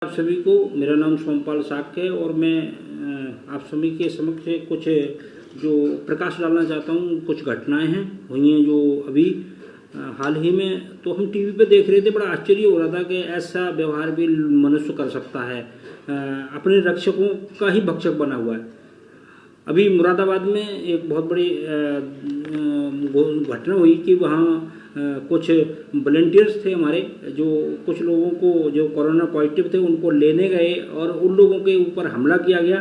आप सभी को, मेरा नाम सोमपाल साक्य है और मैं आप सभी के समक्ष कुछ जो प्रकाश डालना चाहता हूँ। कुछ घटनाएं हैं हुई हैं जो अभी हाल ही में, तो हम टीवी पे देख रहे थे, बड़ा आश्चर्य हो रहा था कि ऐसा व्यवहार भी मनुष्य कर सकता है। अपने रक्षकों का ही भक्षक बना हुआ है। अभी मुरादाबाद में एक बहुत बड़ी घटना हुई कि वहाँ कुछ वॉलंटियर्स थे हमारे, जो कुछ लोगों को जो कोरोना पॉजिटिव थे उनको लेने गए और उन लोगों के ऊपर हमला किया गया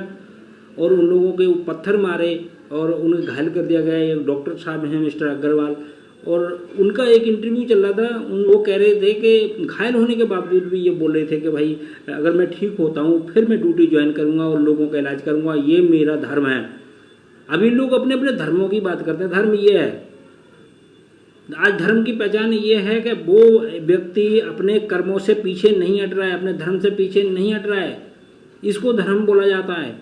और उन लोगों के पत्थर मारे और उन्हें घायल कर दिया गया। एक डॉक्टर साहब हैं मिस्टर अग्रवाल, और उनका एक इंटरव्यू चल रहा था। वो कह रहे थे कि घायल होने के बावजूद भी ये बोल रहे थे कि भाई अगर मैं ठीक होता हूँ फिर मैं ड्यूटी ज्वाइन करूँगा और लोगों का इलाज करूँगा, ये मेरा धर्म है। अभी लोग अपने अपने धर्मों की बात करते हैं। धर्म ये है, आज धर्म की पहचान ये है कि वो व्यक्ति अपने कर्मों से पीछे नहीं हट रहा है, अपने धर्म से पीछे नहीं हट रहा है, इसको धर्म बोला जाता है।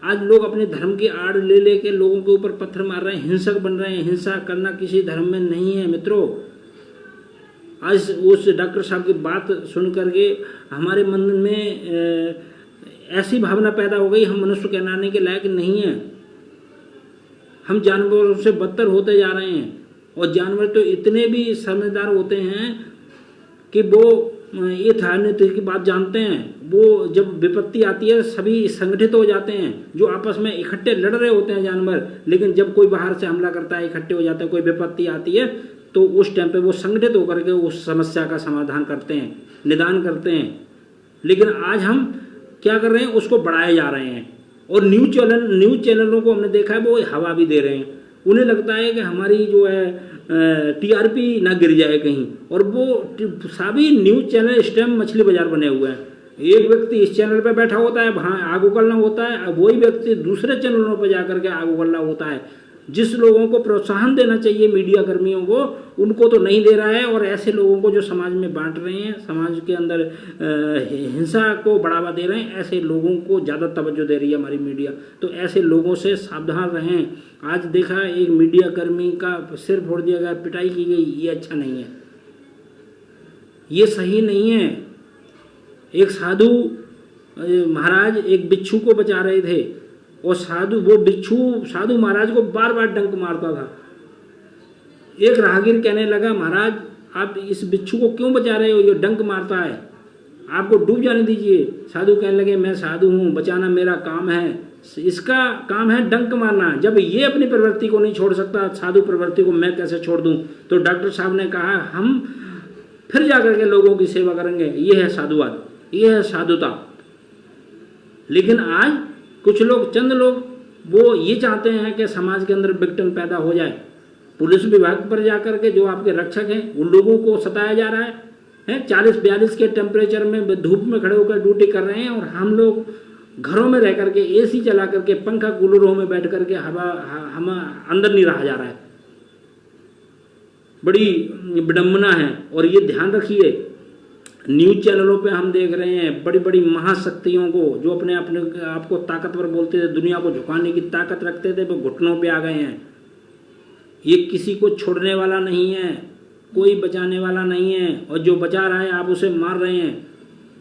आज लोग अपने धर्म की आड़ ले लेके लोगों के ऊपर पत्थर मार रहे हैं, हिंसक बन रहे हैं। हिंसा करना किसी धर्म में नहीं है मित्रों। आज उस डॉक्टर साहब की बात सुन करके हमारे मन में ऐसी भावना पैदा हो गई, हम मनुष्य कहलाने के लायक नहीं है। हम जानवरों से बदतर होते जा रहे हैं, और जानवर तो इतने भी समझदार होते हैं कि वो ये थाने की बात जानते हैं। वो जब विपत्ति आती है सभी संगठित हो जाते हैं, जो आपस में इकट्ठे लड़ रहे होते हैं जानवर, लेकिन जब कोई बाहर से हमला करता है इकट्ठे हो जाते हैं। कोई विपत्ति आती है तो उस टाइम पे वो संगठित होकर के उस समस्या का समाधान करते हैं, निदान करते हैं। लेकिन आज हम क्या कर रहे हैं, उसको बढ़ाए जा रहे हैं। और न्यूज चैनलों को हमने देखा है वो हवा भी दे रहे हैं। उन्हें लगता है कि हमारी जो है टीआरपी ना गिर जाए कहीं, और वो सभी न्यूज चैनल इस टाइम मछली बाजार बने हुए हैं। एक व्यक्ति इस चैनल पे बैठा होता है, वहाँ आग उगलना होता है, वही व्यक्ति दूसरे चैनलों पर जाकर के आग उगलना होता है। जिस लोगों को प्रोत्साहन देना चाहिए मीडिया कर्मियों को, उनको तो नहीं दे रहा है। और ऐसे लोगों को जो समाज में बांट रहे हैं, समाज के अंदर हिंसा को बढ़ावा दे रहे हैं, ऐसे लोगों को ज़्यादा तवज्जो दे रही है हमारी मीडिया। तो ऐसे लोगों से सावधान रहें। आज देखा एक मीडिया कर्मी का सिर फोड़ दिया गया, पिटाई की गई, ये अच्छा नहीं है, ये सही नहीं है। एक साधु महाराज एक बिच्छू को बचा रहे थे, और वो बिच्छू साधु महाराज को बार बार डंक मारता था। एक राहगीर कहने लगा, महाराज आप इस बिच्छू को क्यों बचा रहे हो, ये डंक मारता है, आपको डूब जाने दीजिए। साधु कहने लगे, मैं साधु हूँ, बचाना मेरा काम है, इसका काम है डंक मारना। जब ये अपनी प्रवृत्ति को नहीं छोड़ सकता, साधु प्रवृत्ति को मैं कैसे छोड़ दूं। तो डॉक्टर साहब ने कहा, हम फिर जाकर के लोगों की सेवा करेंगे। ये है साधुवाद, ये है साधुता। लेकिन आज कुछ लोग, चंद लोग, वो ये चाहते हैं कि समाज के अंदर विघटन पैदा हो जाए। पुलिस विभाग पर जाकर के जो आपके रक्षक हैं उन लोगों को सताया जा रहा है 40-42 के टेम्परेचर में धूप में खड़े होकर ड्यूटी कर रहे हैं, और हम लोग घरों में रह करके एसी चला करके पंखा कूलरों में बैठ करके हम अंदर नहीं रहा जा रहा है। बड़ी विडम्बना है। और ये ध्यान रखिए, न्यूज चैनलों पे हम देख रहे हैं बड़ी बड़ी महाशक्तियों को, जो अपने आप को ताकतवर बोलते थे, दुनिया को झुकाने की ताकत रखते थे, वो घुटनों पे आ गए हैं। ये किसी को छोड़ने वाला नहीं है, कोई बचाने वाला नहीं है, और जो बचा रहा है आप उसे मार रहे हैं,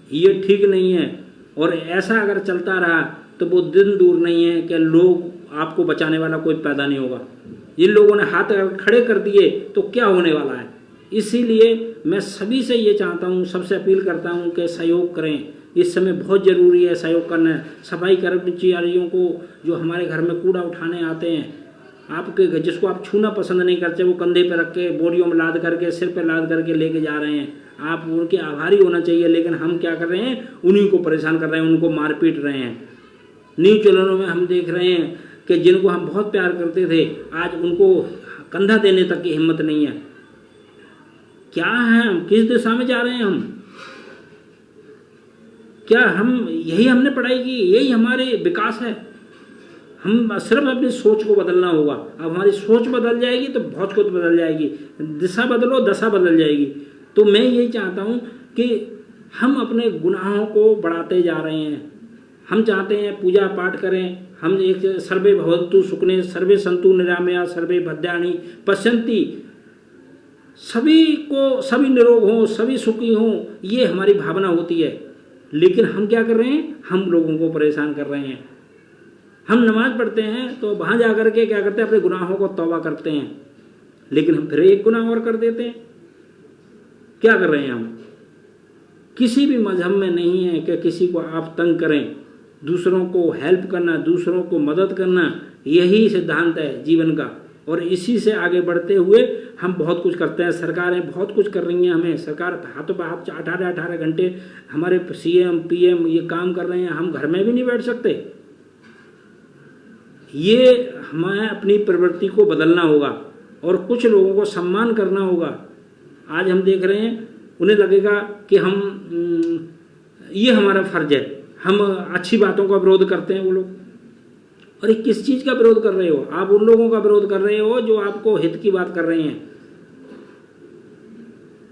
ये ठीक नहीं है। और ऐसा अगर चलता रहा तो वो दिन दूर नहीं है कि लोग आपको बचाने वाला कोई पैदा नहीं होगा। इन लोगों ने हाथ खड़े कर दिए तो क्या होने वाला है। इसीलिए मैं सभी से ये चाहता हूँ, सबसे अपील करता हूँ कि सहयोग करें। इस समय बहुत ज़रूरी है सहयोग करना। सफाई कर्मचारियों को जो हमारे घर में कूड़ा उठाने आते हैं, आपके जिसको आप छूना पसंद नहीं करते, वो कंधे पे रख के, बोरियों में लाद करके, सिर पे लाद करके लेके जा रहे हैं, आप उनके आभारी होना चाहिए। लेकिन हम क्या कर रहे हैं, उन्हीं को परेशान कर रहे हैं, उनको मार पीट रहे हैं। न्यूज चैनलों में हम देख रहे हैं कि जिनको हम बहुत प्यार करते थे, आज उनको कंधा देने तक की हिम्मत नहीं है। क्या है, हम किस दिशा में जा रहे हैं? हम क्या हम यही हमने पढ़ाई की, यही हमारे विकास है? हम सिर्फ अपनी सोच को बदलना होगा। अब हमारी सोच बदल जाएगी तो बहुत कुछ बदल जाएगी। दिशा बदलो, दशा बदल जाएगी। तो मैं यही चाहता हूँ कि हम अपने गुनाहों को बढ़ाते जा रहे हैं। हम चाहते हैं पूजा पाठ करें, हम एक सर्वे भवन्तु सुखिनः सर्वे सन्तु निरामया सर्वे भद्राणि पश्यन्ति, सभी को, सभी निरोग हों, सभी सुखी हों, ये हमारी भावना होती है। लेकिन हम क्या कर रहे हैं, हम लोगों को परेशान कर रहे हैं। हम नमाज पढ़ते हैं तो वहाँ जा कर के क्या करते हैं, अपने गुनाहों को तौबा करते हैं, लेकिन हम फिर एक गुनाह और कर देते हैं। क्या कर रहे हैं हम? किसी भी मजहब में नहीं है कि किसी को आप तंग करें। दूसरों को हेल्प करना, दूसरों को मदद करना, यही सिद्धांत है जीवन का, और इसी से आगे बढ़ते हुए हम बहुत कुछ करते हैं। सरकारें बहुत कुछ कर रही हैं, हमें सरकार हाथों पर हाथ 18 घंटे हमारे CM PM ये काम कर रहे हैं, हम घर में भी नहीं बैठ सकते। ये हमें अपनी प्रवृत्ति को बदलना होगा और कुछ लोगों को सम्मान करना होगा। आज हम देख रहे हैं, उन्हें लगेगा कि ये हमारा फर्ज है, हम अच्छी बातों का विरोध करते हैं वो लोग। अरे किस चीज़ का विरोध कर रहे हो? आप उन लोगों का विरोध कर रहे हो जो आपको हित की बात कर रहे हैं।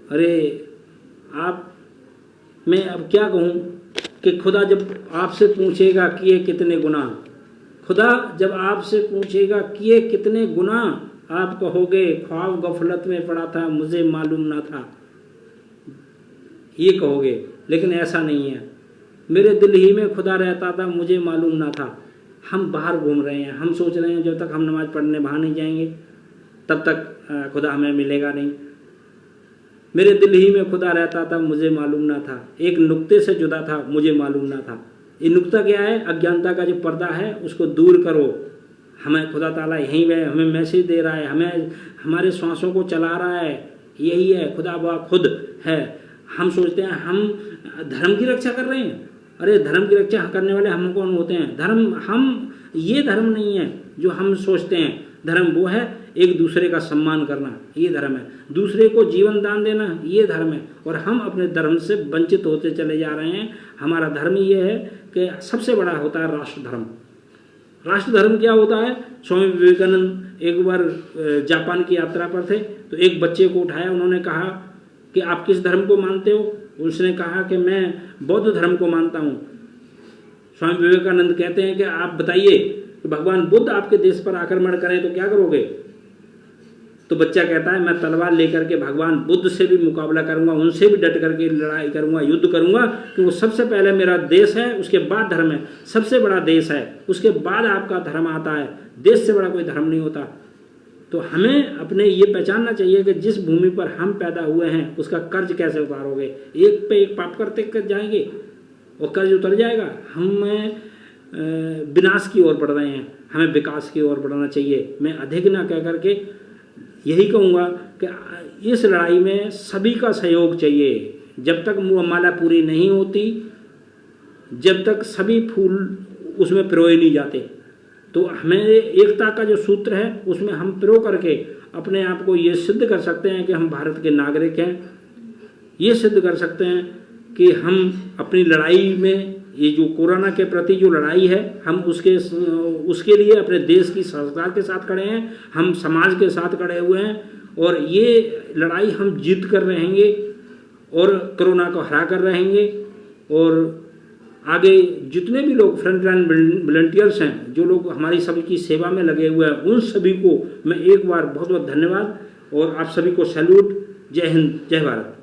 अरे मैं अब क्या कहूँ कि खुदा जब आपसे पूछेगा कि ये कितने गुनाह, खुदा जब आपसे पूछेगा कि ये कितने गुनाह, आप कहोगे ख्वाब गफलत में पड़ा था, मुझे मालूम ना था, ये कहोगे। लेकिन ऐसा नहीं है, मेरे दिल ही में खुदा रहता था, मुझे मालूम ना था। हम बाहर घूम रहे हैं, हम सोच रहे हैं जब तक हम नमाज पढ़ने बाहर नहीं जाएंगे तब तक खुदा हमें मिलेगा नहीं। मेरे दिल ही में खुदा रहता था, मुझे मालूम ना था, एक नुक्ते से जुदा था, मुझे मालूम ना था। ये नुक्ता क्या है? अज्ञानता का जो पर्दा है उसको दूर करो। हमें खुदा ताला यहीं पे हमें मैसेज दे रहा है, हमें हमारे श्वासों को चला रहा है, यही है, खुदा बा खुद है। हम सोचते हैं हम धर्म की रक्षा कर रहे हैं। अरे धर्म की रक्षा करने वाले हम कौन होते हैं? ये धर्म नहीं है जो हम सोचते हैं। धर्म वो है एक दूसरे का सम्मान करना, ये धर्म है। दूसरे को जीवन दान देना, ये धर्म है। और हम अपने धर्म से वंचित होते चले जा रहे हैं। हमारा धर्म ये है कि सबसे बड़ा होता है राष्ट्र धर्म। राष्ट्र धर्म क्या होता है? स्वामी विवेकानंद एक बार जापान की यात्रा पर थे तो एक बच्चे को उठाया, उन्होंने कहा कि आप किस धर्म को मानते हो? उसने कहा कि मैं बौद्ध धर्म को मानता हूँ। स्वामी विवेकानंद कहते हैं कि आप बताइए कि भगवान बुद्ध आपके देश पर आक्रमण करें तो क्या करोगे? तो बच्चा कहता है मैं तलवार लेकर के भगवान बुद्ध से भी मुकाबला करूंगा, उनसे भी डट करके लड़ाई करूंगा, युद्ध करूंगा, क्योंकि वो सबसे पहले मेरा देश है, उसके बाद धर्म है। सबसे बड़ा देश है, उसके बाद आपका धर्म आता है। देश से बड़ा कोई धर्म नहीं होता। तो हमें अपने ये पहचानना चाहिए कि जिस भूमि पर हम पैदा हुए हैं उसका कर्ज कैसे उतारोगे। एक पे एक पाप करते कर जाएंगे और कर्ज उतर जाएगा। हम विनाश की ओर बढ़ रहे हैं, हमें विकास की ओर बढ़ना चाहिए। मैं अधिक ना कह करके यही कहूँगा कि इस लड़ाई में सभी का सहयोग चाहिए। जब तक माला पूरी नहीं होती, जब तक सभी फूल उसमें पिरोए नहीं जाते, तो हमें एकता का जो सूत्र है उसमें हम पिरो करके अपने आप को ये सिद्ध कर सकते हैं कि हम भारत के नागरिक हैं। ये सिद्ध कर सकते हैं कि हम अपनी लड़ाई में, ये जो कोरोना के प्रति जो लड़ाई है, हम उसके लिए अपने देश की सरकार के साथ खड़े हैं, हम समाज के साथ खड़े हुए हैं, और ये लड़ाई हम जीत कर रहेंगे और कोरोना को हरा कर रहेंगे। और आगे जितने भी लोग फ्रंटलाइन वॉलंटियर्स हैं, जो लोग हमारी सभी की सेवा में लगे हुए हैं, उन सभी को मैं एक बार बहुत बहुत धन्यवाद और आप सभी को सैल्यूट। जय हिंद, जय भारत।